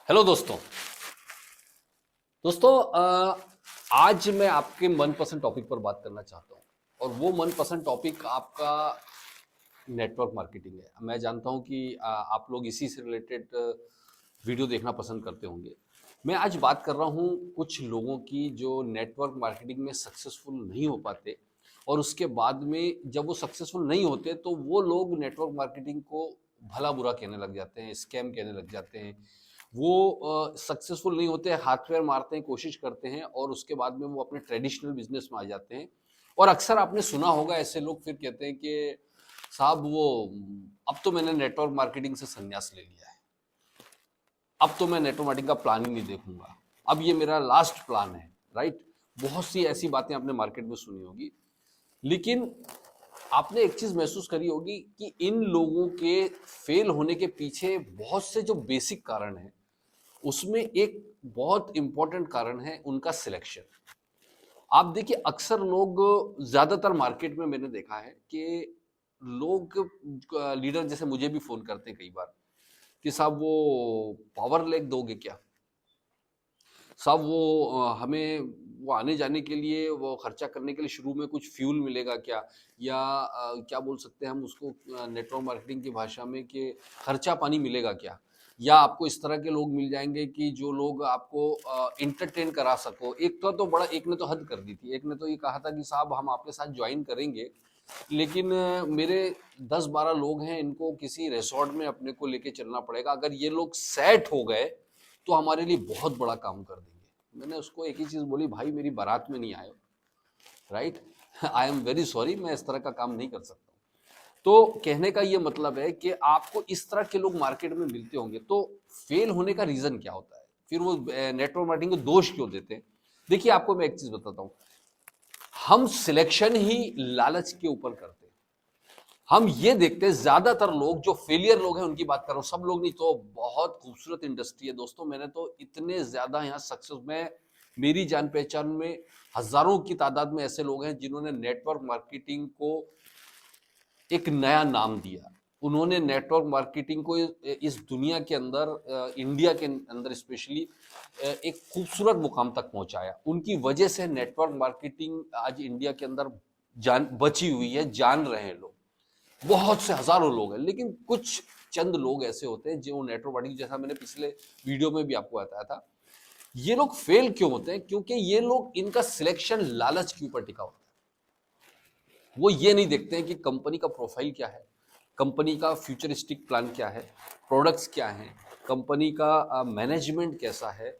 Hello दोस्तों। आज मैं आपके मनपसंद टॉपिक पर बात करना चाहता हूँ और वो मनपसंद टॉपिक आपका नेटवर्क मार्केटिंग है। मैं जानता हूँ कि आप लोग इसी से रिलेटेड वीडियो देखना पसंद करते होंगे। मैं आज बात कर रहा हूँ कुछ लोगों की जो नेटवर्क मार्केटिंग में सक्सेसफुल नहीं हो पाते और उसके बाद में जब वो सक्सेसफुल नहीं होते तो वो लोग नेटवर्क मार्केटिंग को भला बुरा कहने लग जाते हैं, स्कैम कहने लग जाते हैं। वो सक्सेसफुल नहीं होते, हाथ पैर मारते हैं, कोशिश करते हैं और उसके बाद में वो अपने ट्रेडिशनल बिजनेस में आ जाते हैं। और अक्सर आपने सुना होगा ऐसे लोग फिर कहते हैं कि साहब वो अब तो मैंने नेटवर्क मार्केटिंग से संन्यास ले लिया है, अब तो मैं नेटवर्क मार्केटिंग का प्लान ही नहीं देखूंगा, अब ये मेरा लास्ट प्लान है। राइट। बहुत सी ऐसी बातें आपने मार्केट में सुनी होगी, लेकिन आपने एक चीज महसूस करी होगी कि इन लोगों के फेल होने के पीछे बहुत से जो बेसिक कारण हैं उसमें एक बहुत इंपॉर्टेंट कारण है उनका सिलेक्शन। आप देखिए अक्सर लोग, ज्यादातर मार्केट में मैंने देखा है कि लोग, लीडर जैसे मुझे भी फोन करते हैं कई बार कि साहब वो पावर लेग दोगे क्या, साहब वो हमें वो आने जाने के लिए, वो खर्चा करने के लिए शुरू में कुछ फ्यूल मिलेगा क्या, या क्या बोल सकते हैं हम उसको नेटवर्क मार्केटिंग की भाषा में कि खर्चा पानी मिलेगा क्या, या आपको इस तरह के लोग मिल जाएंगे कि जो लोग आपको इंटरटेन करा सको। एक तो बड़ा, एक ने तो हद कर दी थी, एक ने तो ये कहा था कि साहब हम आपके साथ ज्वाइन करेंगे लेकिन मेरे 10-12 लोग हैं, इनको किसी रिसोर्ट में अपने को लेके चलना पड़ेगा, अगर ये लोग सेट हो गए तो हमारे लिए बहुत बड़ा काम कर देंगे। मैंने उसको एक ही चीज बोली, भाई मेरी बारात में नहीं आए। Right. I am very sorry, मैं इस तरह का काम नहीं कर सकता। तो कहने का ये मतलब है कि आपको इस तरह के लोग मार्केट में मिलते होंगे। तो फेल होने का रीजन क्या होता है, फिर वो नेटवर्क मार्केटिंग को दोष क्यों देते हैं? देखिए आपको मैं एक चीज बताता हूं, हम सिलेक्शन ही लालच के ऊपर करते हैं। हम ये देखते हैं, ज्यादातर लोग जो फेलियर लोग हैं उनकी बात कर रहा हूं, सब लोग नहीं। तो बहुत खूबसूरत इंडस्ट्री है दोस्तों, मैंने तो इतने ज्यादा यहाँ सक्सेस में, मेरी जान पहचान में हजारों की तादाद में ऐसे लोग हैं जिन्होंने नेटवर्क मार्केटिंग को एक नया नाम दिया। उन्होंने नेटवर्क मार्केटिंग को इस दुनिया के अंदर, इंडिया के अंदर स्पेशली एक खूबसूरत मुकाम तक पहुंचाया। उनकी वजह से नेटवर्क मार्केटिंग आज इंडिया के अंदर जान बची हुई है, जान रहे हैं लोग। बहुत से हजारों लोग हैं, लेकिन कुछ चंद लोग ऐसे होते हैं जो नेटवर्क मार्केटिंग, जैसा मैंने पिछले वीडियो में भी आपको बताया था, ये लोग फेल क्यों होते हैं? क्योंकि ये लोग, इनका सिलेक्शन लालच के ऊपर टिका होता है। वो ये नहीं देखते हैं कि कंपनी का प्रोफाइल क्या है, कंपनी का फ्यूचरिस्टिक प्लान क्या है, प्रोडक्ट्स क्या हैं, कंपनी का मैनेजमेंट कैसा है।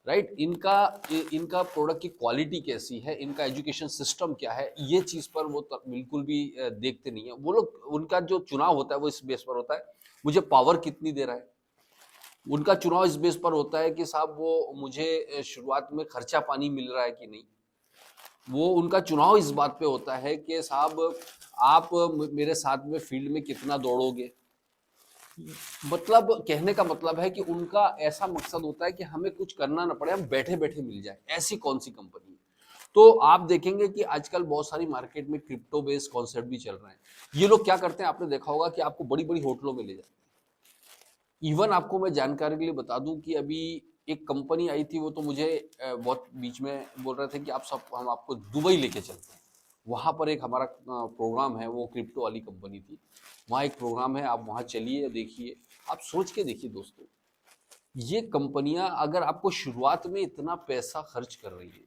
राइट। इनका इनका प्रोडक्ट की क्वालिटी कैसी है, इनका एजुकेशन सिस्टम क्या है, ये चीज पर वो बिल्कुल भी देखते नहीं है। वो लोग, उनका जो चुनाव होता है वो इस बेस पर होता है, मुझे पावर कितनी दे रहा है। उनका चुनाव इस बेस पर होता है कि साहब वो मुझे शुरुआत में खर्चा पानी मिल रहा है कि नहीं। वो उनका चुनाव इस बात पे होता है कि साहब आप मेरे साथ में फील्ड में कितना दौड़ोगे। मतलब कहने का मतलब है कि उनका ऐसा मकसद होता है कि हमें कुछ करना ना पड़े, हम बैठे बैठे मिल जाए। ऐसी कौन सी कंपनी है? तो आप देखेंगे कि आजकल बहुत सारी मार्केट में क्रिप्टो बेस्ड कॉन्सेप्ट भी चल रहे हैं। ये लोग क्या करते हैं, आपने देखा होगा कि आपको बड़ी बड़ी होटलों में ले जाते हैं। इवन आपको मैं जानकारी के लिए बता दूं कि अभी एक कंपनी आई थी, वो तो मुझे बहुत बीच में बोल रहे थे कि आप सब, हम आपको दुबई लेके चलते हैं। वहां पर एक हमारा प्रोग्राम है, वो क्रिप्टो वाली कंपनी थी। वहाँ एक प्रोग्राम है, आप वहाँ चलिए, देखिए। आप सोच के देखिए दोस्तों, ये कंपनियां अगर आपको शुरुआत में इतना पैसा खर्च कर रही है,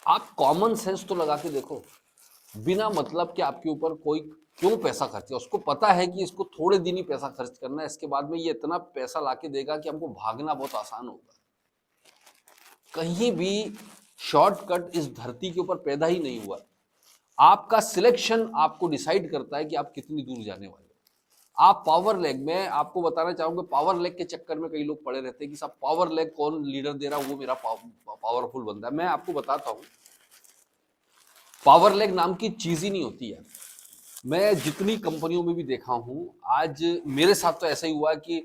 आप कॉमन सेंस तो लगा के देखो, बिना मतलब के आपके ऊपर कोई क्यों पैसा खर्चे? उसको पता है कि इसको थोड़े दिन ही पैसा खर्च करना है, इसके बाद में ये इतना पैसा लाके देगा कि हमको भागना बहुत आसान होगा। कहीं भी शॉर्टकट इस धरती के ऊपर पैदा ही नहीं हुआ। आपका सिलेक्शन आपको डिसाइड करता है कि आप कितनी दूर जाने वाले हो। आप पावर लेग में, आपको बताना चाहूंगा, पावर लेग के चक्कर में कई लोग पड़े रहते हैं कि साहब पावर लेग कौन लीडर दे रहा है, वो मेरा पावरफुल बंदा है। मैं आपको बताता हूं, पावर लेग नाम की चीज ही नहीं होती है। मैं जितनी कंपनियों में भी देखा हूं, आज मेरे साथ तो ऐसा ही हुआ कि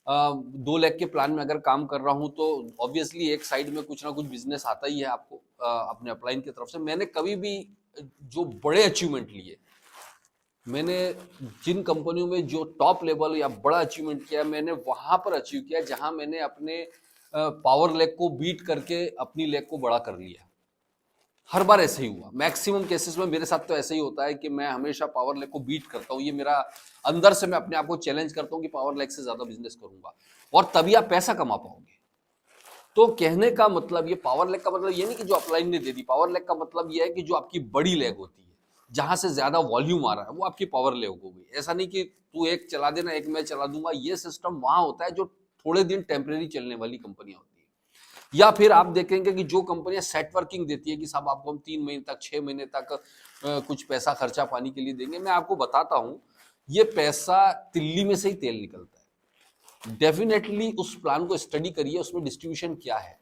2 लाख के प्लान में अगर काम कर रहा हूं तो ऑब्वियसली एक साइड में कुछ ना कुछ बिजनेस आता ही है आपको अपने अपलाइन की तरफ से। मैंने कभी भी जो बड़े अचीवमेंट लिए, मैंने जिन कंपनियों में जो टॉप लेवल या बड़ा अचीवमेंट किया, मैंने वहां पर अचीव किया जहां मैंने अपने पावर लेग को बीट करके अपनी लेग को बड़ा कर लिया। हर बार ऐसे ही हुआ, मैक्सिमम केसेस में मेरे साथ तो ऐसे ही होता है कि मैं हमेशा पावर लेग को बीट करता हूँ। ये मेरा अंदर से मैं अपने आप को चैलेंज करता हूँ कि पावर लेग से ज्यादा बिजनेस करूंगा, और तभी आप पैसा कमा पाओगे। तो कहने का मतलब, ये पावर लेग का मतलब ये नहीं कि जो अपलाइन ने दे दी, पावर लेग का मतलब ये है कि जो आपकी बड़ी लेग होती है, जहां से ज्यादा वॉल्यूम आ रहा है, वो आपकी पावर लेग हो गई। ऐसा नहीं कि तू एक चला देना एक मैं चला दूंगा, ये सिस्टम वहां होता है जो थोड़े दिन टेम्परेरी चलने वाली कंपनियां होती है। या फिर आप देखेंगे कि जो कंपनियां सेट वर्किंग देती है कि साहब आपको हम 3 महीने तक 6 महीने तक कुछ पैसा खर्चा पानी के लिए देंगे, मैं आपको बताता हूं, ये पैसा तिल्ली में से ही तेल निकलता है। डेफिनेटली उस प्लान को स्टडी करिए, उसमें डिस्ट्रीब्यूशन क्या है।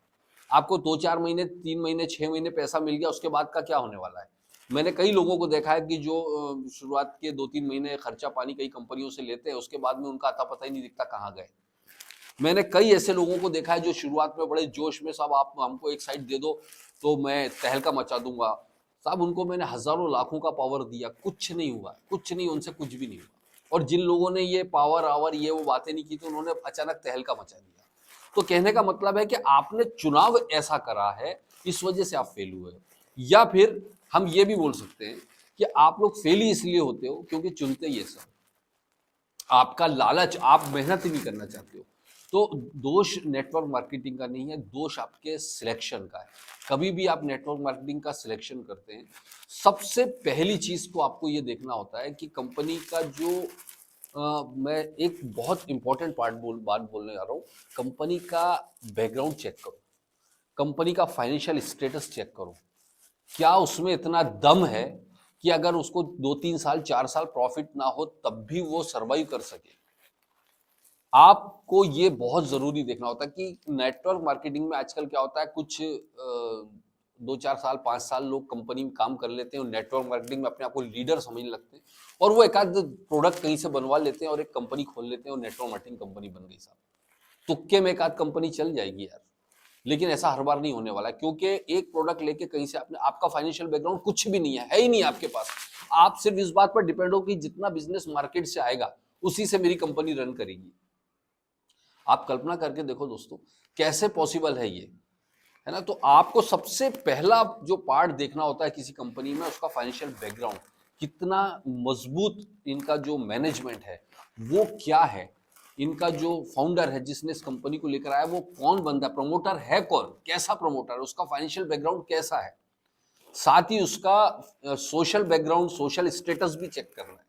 आपको 2-4 महीने 3 महीने 6 महीने पैसा मिल गया, उसके बाद का क्या होने वाला है। मैंने कई लोगों को देखा है कि जो शुरुआत के 2-3 महीने खर्चा पानी कई कंपनियों से लेते हैं, उसके बाद में उनका अता पता ही नहीं दिखता कहाँ गए। मैंने कई ऐसे लोगों को देखा है जो शुरुआत में बड़े जोश में, साहब आप हमको एक साइड दे दो तो मैं तहलका मचा दूंगा, साहब उनको मैंने हजारों लाखों का पावर दिया, कुछ नहीं हुआ, कुछ नहीं, उनसे कुछ भी नहीं हुआ। और जिन लोगों ने ये पावर आवर ये वो बातें नहीं की थी, उन्होंने अचानक तहलका मचा दिया। तो कहने का मतलब है कि आपने चुनाव ऐसा करा है, इस वजह से आप फेल हुए हो। या फिर हम ये भी बोल सकते हैं कि आप लोग फेल ही इसलिए होते हो क्योंकि चुनते ये सब, आपका लालच, आप मेहनत ही नहीं करना चाहते हो। तो दोष नेटवर्क मार्केटिंग का नहीं है, दोष आपके सिलेक्शन का है। कभी भी आप नेटवर्क मार्केटिंग का सिलेक्शन करते हैं, सबसे पहली चीज को आपको ये देखना होता है कि कंपनी का जो मैं एक बहुत इंपॉर्टेंट बात बोलने जा रहा हूँ, कंपनी का बैकग्राउंड चेक करो, कंपनी का फाइनेंशियल स्टेटस चेक करो। क्या उसमें इतना दम है कि अगर उसको 2-3 साल 4 साल प्रॉफिट ना हो तब भी वो सर्वाइव कर सके। आपको ये बहुत जरूरी देखना होता है कि नेटवर्क मार्केटिंग में आजकल क्या होता है, कुछ 2-4 साल 5 साल लोग कंपनी में काम कर लेते हैं और नेटवर्क मार्केटिंग में अपने आप को लीडर समझने लगते हैं, और वो एक आध प्रोडक्ट कहीं से बनवा लेते हैं और एक कंपनी खोल लेते हैं और नेटवर्क मार्केटिंग कंपनी बन गई साहब। तुक्के में एक आध कंपनी चल जाएगी यार, लेकिन ऐसा हर बार नहीं होने वाला, क्योंकि एक प्रोडक्ट लेके कहीं से आपने, आपका फाइनेंशियल बैकग्राउंड कुछ भी नहीं है ही नहीं आपके पास। आप सिर्फ इस बात पर डिपेंड हो कि जितना बिजनेस मार्केट से आएगा उसी से मेरी कंपनी रन करेगी। आप कल्पना करके देखो दोस्तों, कैसे पॉसिबल है ये, है ना। तो आपको सबसे पहला जो पार्ट देखना होता है किसी कंपनी में, उसका फाइनेंशियल बैकग्राउंड, कितना मजबूत इनका जो मैनेजमेंट है वो क्या है, इनका जो फाउंडर है जिसने इस कंपनी को लेकर आया वो कौन बंदा, प्रमोटर है कौन, कैसा प्रमोटर है, उसका फाइनेंशियल बैकग्राउंड कैसा है। साथ ही उसका सोशल बैकग्राउंड, सोशल स्टेटस भी चेक करना है।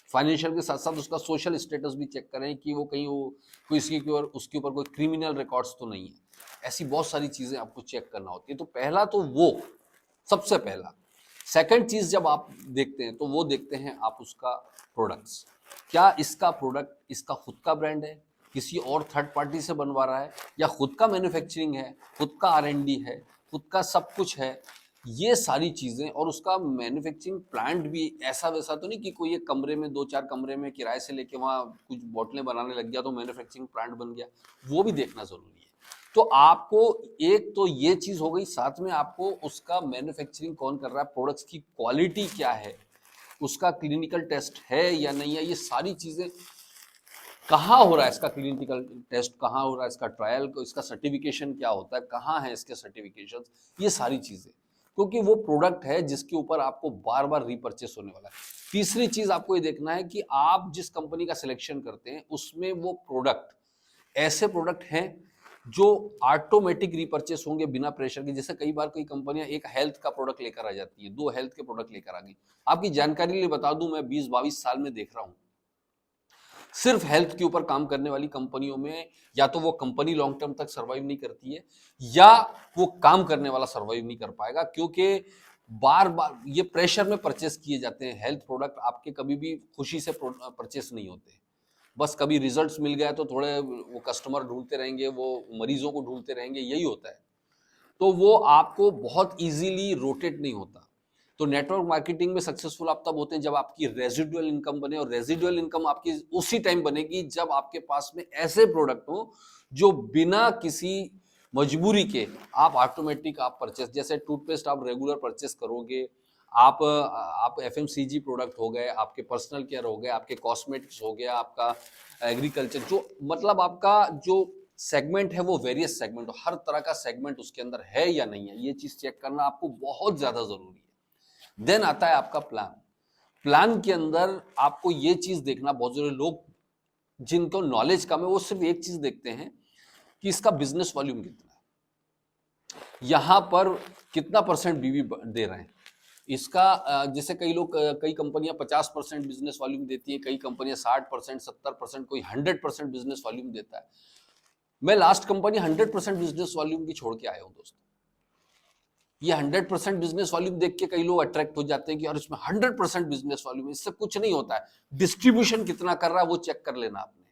फाइनेंशियल के साथ साथ उसका सोशल स्टेटस भी चेक करें कि वो कहीं वो कोई इसकी ऊपर उसके ऊपर कोई क्रिमिनल रिकॉर्ड्स तो नहीं है। ऐसी बहुत सारी चीजें आपको चेक करना होती है। तो पहला तो वो सबसे पहला। सेकंड चीज जब आप देखते हैं तो वो देखते हैं आप उसका प्रोडक्ट्स, क्या इसका प्रोडक्ट इसका खुद का ब्रांड है, किसी और थर्ड पार्टी से बनवा रहा है, या खुद का मैन्युफैक्चरिंग है, खुद का R&D है, खुद का सब कुछ है। ये सारी चीजें, और उसका मैन्युफैक्चरिंग प्लांट भी ऐसा वैसा तो नहीं कि कोई एक कमरे में 2-4 कमरे में किराए से लेके वहां कुछ बोतलें बनाने लग गया तो मैन्युफैक्चरिंग प्लांट बन गया, वो भी देखना जरूरी है। तो आपको एक तो ये चीज हो गई, साथ में आपको उसका मैन्युफैक्चरिंग कौन कर रहा है, प्रोडक्ट्स की क्वालिटी क्या है, उसका क्लिनिकल टेस्ट है या नहीं है, ये सारी चीजें कहाँ हो रहा है, इसका क्लिनिकल टेस्ट कहाँ हो रहा है, इसका ट्रायल को, इसका सर्टिफिकेशन क्या होता है, कहाँ है इसके सर्टिफिकेशन, ये सारी चीजें, क्योंकि वो प्रोडक्ट है जिसके ऊपर आपको बार बार रिपर्चेस होने वाला है। तीसरी चीज आपको ये देखना है कि आप जिस कंपनी का सिलेक्शन करते हैं उसमें वो प्रोडक्ट ऐसे प्रोडक्ट हैं जो ऑटोमेटिक रिपर्चेस होंगे बिना प्रेशर के। जैसे कई बार कोई कंपनियां एक हेल्थ का प्रोडक्ट लेकर आ जाती है, 2 हेल्थ के प्रोडक्ट लेकर आ गई। आपकी जानकारी के लिए बता दूं, मैं 20-22 साल में देख रहा हूं, सिर्फ हेल्थ के ऊपर काम करने वाली कंपनियों में या तो वो कंपनी लॉन्ग टर्म तक सर्वाइव नहीं करती है, या वो काम करने वाला सर्वाइव नहीं कर पाएगा, क्योंकि बार बार ये प्रेशर में परचेस किए जाते हैं हेल्थ प्रोडक्ट। आपके कभी भी खुशी से परचेस नहीं होते, बस कभी रिजल्ट्स मिल गया तो थोड़े वो कस्टमर ढूंढते रहेंगे, वो मरीजों को ढूंढते रहेंगे, यही होता है। तो वो आपको बहुत इजीली रोटेट नहीं होता। तो नेटवर्क मार्केटिंग में सक्सेसफुल आप तब होते हैं जब आपकी रेजिडुअल इनकम बने, और रेजिडुअल इनकम आपकी उसी टाइम बनेगी जब आपके पास में ऐसे प्रोडक्ट हो जो बिना किसी मजबूरी के आप ऑटोमेटिक आप परचेस, जैसे टूथपेस्ट आप रेगुलर परचेस करोगे, आप एफएमसीजी प्रोडक्ट हो गए, आपके पर्सनल केयर हो गए, आपके कॉस्मेटिक्स हो गया, आपका एग्रीकल्चर, जो मतलब आपका जो सेगमेंट है वो वेरियस सेगमेंट, हर तरह का सेगमेंट उसके अंदर है या नहीं है, ये चीज चेक करना आपको बहुत ज्यादा जरूरी है। देन आता है आपका प्लान। प्लान के अंदर आपको ये चीज देखना बहुत जरूरी। लोग जिनको नॉलेज कम है वो सिर्फ एक चीज देखते हैं कि इसका बिजनेस वॉल्यूम कितना है, यहां पर कितना परसेंट बीवी दे रहे हैं इसका। जैसे कई लोग, कई कंपनियां 50% बिजनेस वॉल्यूम देती है, कई कंपनियां 60%, 70%, कोई 100% बिजनेस वॉल्यूम देता है। मैं लास्ट कंपनी 100% बिजनेस वॉल्यूम की छोड़ के आया हूं दोस्तों। ये 100% बिजनेस वॉल्यूम देख के कई लोग अट्रैक्ट हो जाते हैं कि यार इसमें 100% बिजनेस वॉल्यूम, इससे कुछ नहीं होता है। डिस्ट्रीब्यूशन कितना कर रहा है वो चेक कर लेना आपने।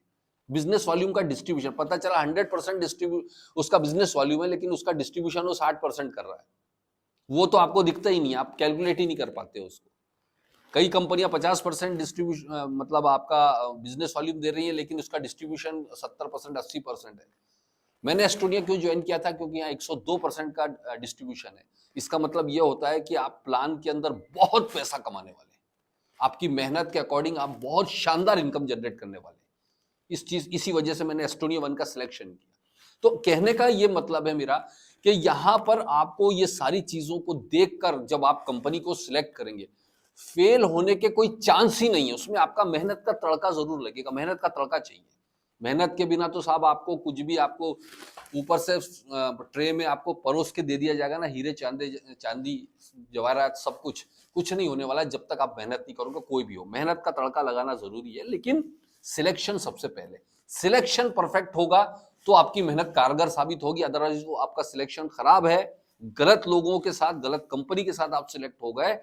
बिजनेस वॉल्यूम का डिस्ट्रीब्यूशन पता चला 100% उसका बिजनेस वॉल्यूम है, लेकिन उसका डिस्ट्रीब्यूशन वो 60% कर रहा है, वो तो आपको दिखता ही नहीं, आप कैलकुलेट ही नहीं कर पाते उसको। कई कंपनियां 50% डिस्ट्रीब्यूशन मतलब आपका बिजनेस वॉल्यूम दे रही है, लेकिन उसका डिस्ट्रीब्यूशन 70%, 80% है। मैंने एस्टोनिया क्यों ज्वाइन किया था, क्योंकि यहाँ 102% का डिस्ट्रीब्यूशन है। इसका मतलब ये होता है कि आप प्लान के अंदर बहुत पैसा कमाने वाले हैं, आपकी मेहनत के अकॉर्डिंग आप बहुत शानदार इनकम जनरेट करने वाले हैं। इसी वजह से मैंने एस्टोनिया 1 का सिलेक्शन किया। तो कहने का ये मतलब है मेरा कि यहां पर आपको ये सारी चीजों को देखकर जब आप कंपनी को सिलेक्ट करेंगे, फेल होने के कोई चांस ही नहीं है उसमें। आपका मेहनत का तड़का जरूर लगेगा, मेहनत का तड़का चाहिए। मेहनत के बिना तो साहब आपको कुछ भी, आपको ऊपर से ट्रे में आपको परोस के दे दिया जाएगा ना, हीरे चांदी जवाहरात सब कुछ, कुछ नहीं होने वाला जब तक आप मेहनत नहीं करोगे। कोई भी हो, मेहनत का तड़का लगाना जरूरी है, लेकिन सिलेक्शन सबसे पहले। सिलेक्शन परफेक्ट होगा तो आपकी मेहनत कारगर साबित होगी, अदरवाइज वो आपका सिलेक्शन खराब है, गलत लोगों के साथ, गलत कंपनी के साथ आप सिलेक्ट हो गए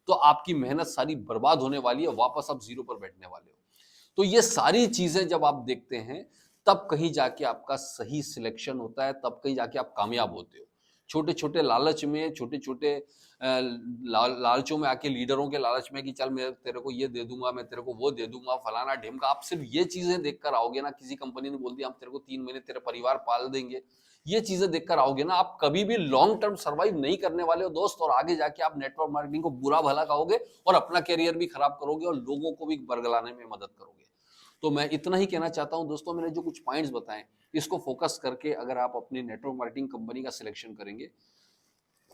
तो आपकी मेहनत सारी बर्बाद होने वाली है, वापस आप जीरो पर बैठने वाले हो। तो ये सारी चीजें जब आप देखते हैं तब कहीं जाके आपका सही सिलेक्शन होता है, तब कहीं जाके आप कामयाब होते हो। छोटे छोटे लालच में, छोटे छोटे लालचों में आके, लीडरों के लालच में कि चल मैं तेरे को ये दे दूंगा, मैं तेरे को वो दे दूंगा, फलाना ढिमका, आप सिर्फ ये चीजें देखकर आओगे ना, किसी कंपनी ने बोल दिया हम तेरे को 3 महीने तेरे परिवार पाल देंगे, ये चीजें देखकर आओगे ना, आप कभी भी लॉन्ग टर्म सर्वाइव नहीं करने वाले हो दोस्त। और आगे जाके आप नेटवर्क मार्केटिंग को बुरा भला कहोगे और अपना कैरियर भी खराब करोगे और लोगों को भी बरगलाने में मदद करोगे। तो मैं इतना ही कहना चाहता हूं दोस्तों, मैंने जो कुछ पॉइंट्स बताएं इसको फोकस करके अगर आप अपनी नेटवर्क मार्केटिंग कंपनी का सिलेक्शन करेंगे,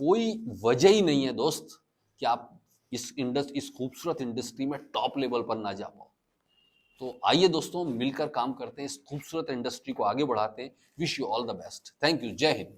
कोई वजह ही नहीं है दोस्त कि आप इस खूबसूरत इंडस्ट्री में टॉप लेवल पर ना जा पाओ। तो आइए दोस्तों, मिलकर काम करते हैं, इस खूबसूरत इंडस्ट्री को आगे बढ़ाते हैं। Wish you all the best. Thank you. जय हिंद।